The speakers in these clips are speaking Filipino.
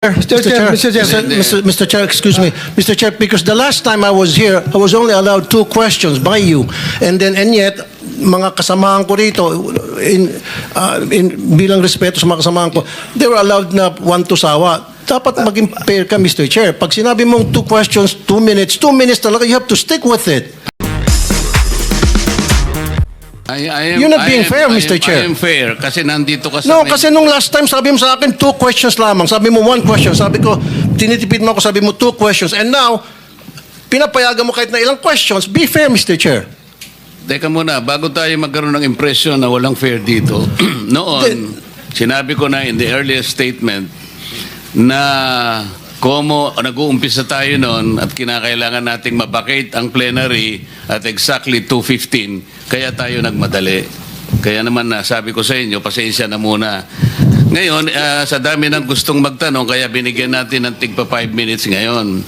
Mr. Chair, Mr. Chair, excuse me. Mr. Chair, because the last time I was here, I was only allowed 2 questions by you. And yet, mga kasamahan ko rito, bilang respeto sa mga kasamahan ko, they were allowed na 1 to sawa. Dapat maging fair ka, Mr. Chair. Pag sinabi mong 2 questions, 2 minutes talaga, you have to stick with it. You're not being fair, Mr. Chair. I am fair kasi nandito ka sa... No, kasi nung last time, sabi mo sa akin, 2 questions lamang. Sabi mo 1 question. Sabi ko, tinitipid mo ako, sabi mo 2 questions. And now, pinapayagan mo kahit na ilang questions. Be fair, Mr. Chair. Teka muna, bago tayo magkaroon ng impression na walang fair dito, noon, sinabi ko na in the earliest statement na nag-uumpisa tayo noon at kinakailangan nating mabakate ang plenary at exactly 2:15, kaya tayo nagmadali. Kaya naman sabi ko sa inyo, pasensya na muna. Ngayon, sa dami ng gustong magtanong, kaya binigyan natin ng tigpa 5 minutes ngayon.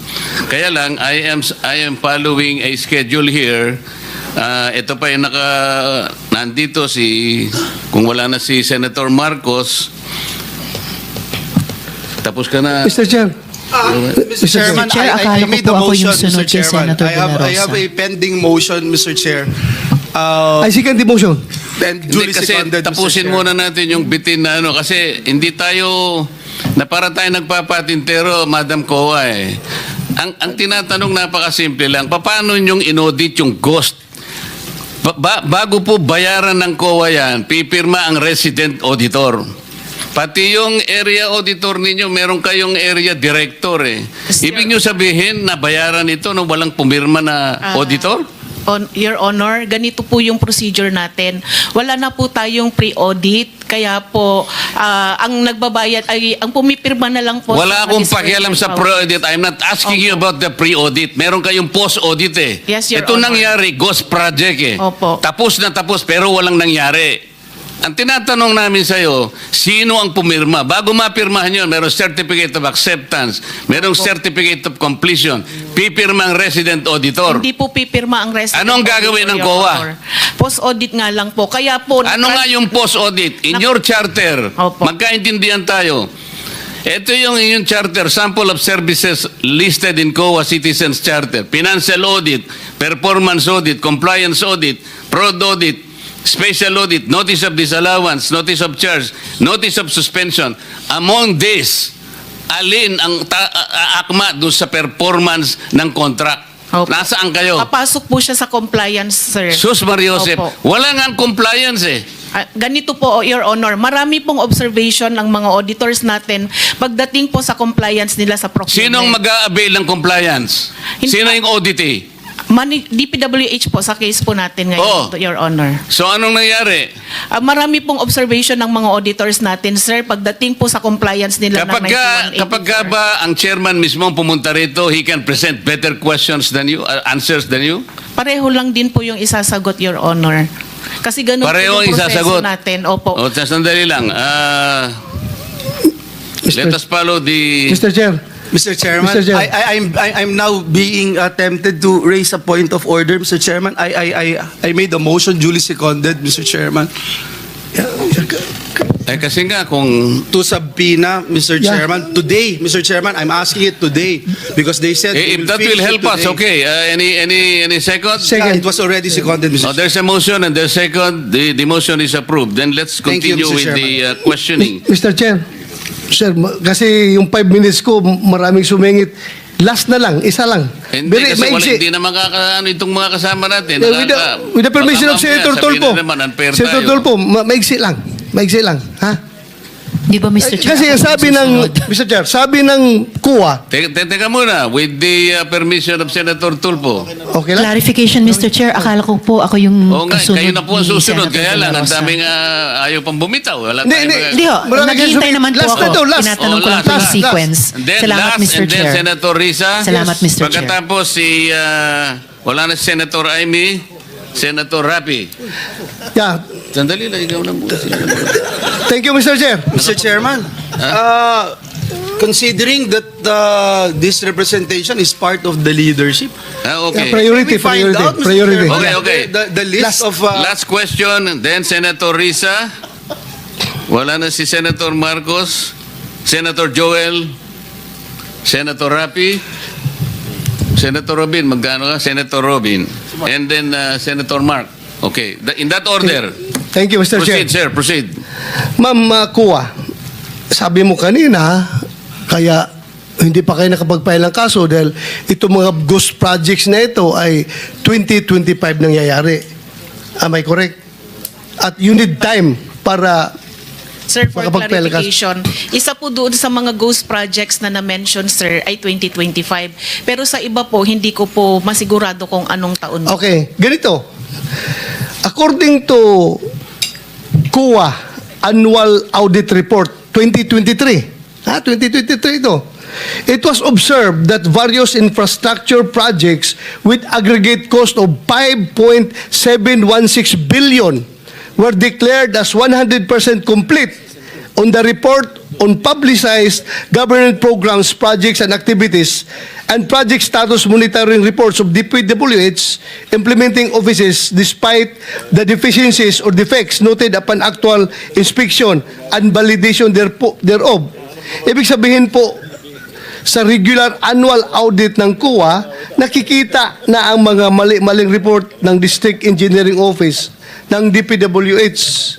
Kaya lang, I am following a schedule here. Ito pa yung nandito kung wala na si Senator Marcos, tapos ka na. Mr. Chair. Mr. Chairman, Chair, I made the motion, Mr. Chairman. Senator I have a pending motion, Mr. Chair. I second the motion. And Hindi, duly kasi seconded, Mr. tapusin Chair. muna natin yung bitin na kasi hindi tayo, na para tayo nagpapatintero, Madam Kowa eh. Ang tinatanong napakasimple lang, paano nyong inaudit yung ghost? Bago po bayaran ng COA yan, pipirma ang resident auditor. Pati yung area auditor ninyo, meron kayong area director eh. Ibig nyo sabihin na bayaran ito nung walang pumirma na auditor? Your Honor, ganito po yung procedure natin. Wala na po tayong pre-audit, kaya po ang nagbabayad ay ang pumipirma na lang po. Wala akong pakialam sa pre-audit. I'm not asking you about the pre-audit. Meron kayong post-audit eh. Yes, Your Ito Honor. nangyari, ghost project eh. Opo. Tapos na tapos pero walang nangyari. Ang tinatanong namin sa'yo, sino ang pumirma? Bago mapirmahan yun, merong certificate of acceptance, merong certificate of completion, pipirma ang resident auditor. Hindi po pipirma ang resident Anong gagawin ng auditor, Your COA? Honor. Post-audit nga lang po. Kaya po... Ano nga yung post-audit? In your charter, Opo. magkaintindihan tayo. Ito yung inyong charter, sample of services listed in COA Citizens Charter. Financial audit, performance audit, compliance audit, fraud audit, special audit, notice of disallowance, notice of charge, notice of suspension. Among these, alin ang akma doon sa performance ng contract? Opo. Nasaan kayo? Papasok po siya sa compliance, sir. Sus Mariosep, Opo. wala nga ang compliance eh. Ganito po, Your Honor, marami pong observation ng mga auditors natin pagdating po sa compliance nila sa procurement. Sinong mag-a-avail ng compliance? Sino yung auditee? DPWH po sa case po natin ngayon, Oo. Your Honor. So anong nangyari? Marami pong observation ng mga auditors natin, sir, pagdating po sa compliance nila ng 9184. Kapag ba ang chairman mismo pumunta rito, he can present better questions than you, answers than you? Pareho lang din po yung isasagot, Your Honor. Kasi ganun Pareho po ang yung proseso isasagot. natin. Opo. O, sandali lang. Let us follow the... Mr. Chair. Mr. Chairman, Mr. Chair. I'm now being tempted to raise a point of order, Mr. Chairman. I made a motion duly seconded, Mr. Chairman. kasi nga kung... To subpoena, Mr. Yeah. Chairman, today, Mr. Chairman, I'm asking it today because they said they if that will finish it help us, today. okay. Any second? Yeah, it was already seconded, Mr. There's a motion and there's second. The motion is approved. Then let's Thank you, continue Mr. with the questioning. Mr. Chair. Sir, kasi yung 5 minutes ko, maraming sumingit. Last na lang, isa lang. Hindi kasi maiksi. hindi na makakaano itong mga kasama natin. With the permission of Senator Tolpo. Senator Tolpo, maiksi lang. Maiksi lang. Ha? Di ba, Mr. Chair? Kasi sabi ng, Mr. Chair, sabi ng COA, Teka muna, with the permission of Senator Tulfo. okay lang? Clarification, Mr. Chair. Akala ko po ako yung Oo nga, kasunod kayo na po ang ni susunod. Senator Kaya De La lang, ang Rosa. daming ayaw pang bumitaw. Wala Hindi, tayong hindi. mga- Hindi ho, Maraming naghihintay sumingit. naman po Last ako. na to, last. Tinatanong ko lang last, po yung last. sequence. And then Salamat, last, Mr. and then Chair. Senator Risa. Salamat, Mr. Chair. Pagkatapos wala na si Senator Amy, Senator Rapi. Yeah. Sandali lang, ikaw na muna. Thank you, Mr. Chair. Mr. Chairman, considering that this representation is part of the leadership, Okay. Priority, can we find priority, out, Mr. priority. Chairman, Okay. the list of... Last question, then Senator Risa. Wala na si Senator Marcos, Senator Joel, Senator Rapi, Senator Robin, magkano ka? Senator Robin. And then Senator Mark. Okay, in that order. Thank you, Mr. Chair. Proceed, sir, proceed. Ma'am Kuya, sabi mo kanina, kaya hindi pa kayo nakapag-file ng kaso dahil itong mga ghost projects na ito ay 2025 nangyayari. Am I correct? At you need time para Sir, for Makapagpel ka. clarification, isa po doon sa mga ghost projects na na-mention, sir, ay 2025. Pero sa iba po, hindi ko po masigurado kung anong taon. Okay, ganito. According to COA Annual Audit Report 2023, 2023 ito. It was observed that various infrastructure projects with aggregate cost of 5.716 billion were declared as 100% complete. On the report on publicized government programs, projects, and activities, and project status monitoring reports of DPWH implementing offices despite the deficiencies or defects noted upon actual inspection and validation thereof. Ibig sabihin po, sa regular annual audit ng COA, nakikita na ang mga mali-maling report ng District Engineering Office ng DPWH.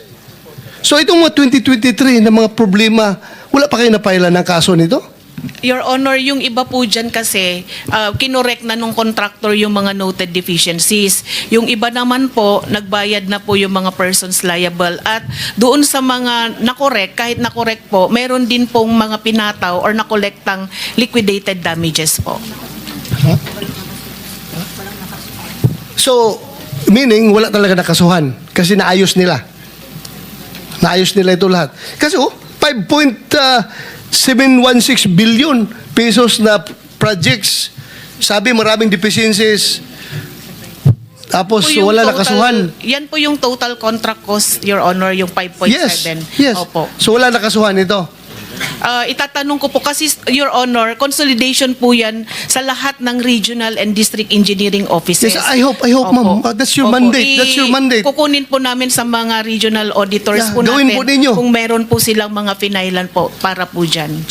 So itong mga 2023 na mga problema, wala pa kayo napailan ng kaso nito? Your Honor, yung iba po dyan kasi, kinorek na nung contractor yung mga noted deficiencies. Yung iba naman po, nagbayad na po yung mga persons liable. At doon sa mga nakorek, kahit nakorek po, meron din pong mga pinataw or nakolektang liquidated damages po. So, meaning wala talaga nakasuhan kasi naayos nila. Naayos nila ito lahat. Kasi 5.716 billion pesos na projects. Sabi maraming deficiencies. Tapos Po yung wala total- nakasuhan. Yan po yung total contract cost, Your Honor, yung 5.7. Yes. Opo. So wala nakasuhan ito. Itatanong ko po kasi, Your Honor, consolidation po yan sa lahat ng regional and district engineering offices. Yes, I hope, ma'am. That's your mandate. That's your mandate. Kukunin po namin sa mga regional auditors Yeah, po gawin natin po ninyo. kung meron po silang mga finailan po para po dyan.